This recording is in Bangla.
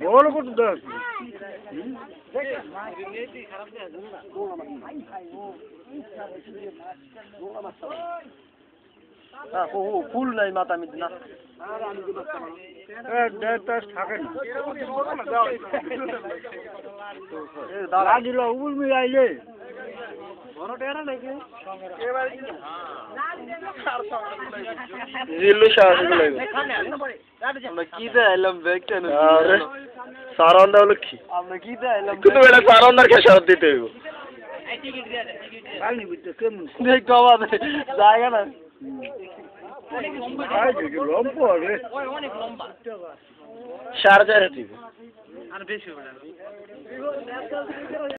বড় কত দাও ফুল নাই মাথা মিট না থাকে না দিল উল মিলাইলে জিল্লু কি দেখাইলাম ব্যাগ কেন সারন্দা হলো কি আমরা কি দেখাইলাম কিন্তু এটা সারন্দার খেসারত দিতে হইব দেখ বাবা জায়গা না লম্বা 4,500 আর বেশি